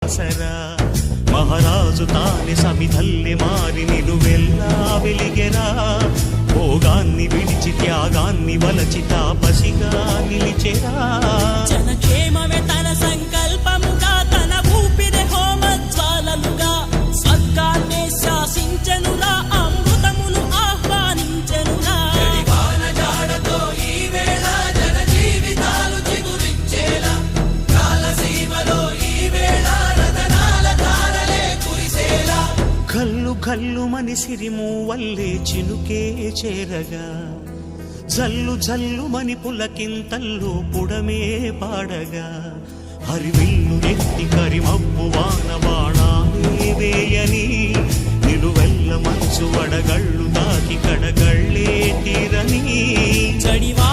ఆసరా మహారాజు తానే సమిధల్లె మారి నిలువెల్లా వెలిగెరా భోగాన్ని విడిచి త్యాగాన్ని వలచి తాపసిగా నిలిచెరా జనక్షేమమే తన సంకల్పముగా తన ఊపిరి హోమజ్వాలలుగా స్వర్గాన్నే శాసించెనురా అమృతమును ఆహ్వానించెనురా జాడతో ఈ వేళ జన జీవితాలు చిగురించేలా కాలసీమలో ఈ వేళ రతనాల ధారలే కురిసేలా కల్లు కల్లు మని సిరిము వల్లే చినుకే చేరగా జల్లు జల్లు మని పులకింతల్లు పుడమే పాడగా హరివిల్లు నెత్తి కరిమబ్బు వాన బాణాలే వేయని నిలువెల్ల మనసు వడగళ్ళు తాకి కడగళ్ళే తీరని జడివా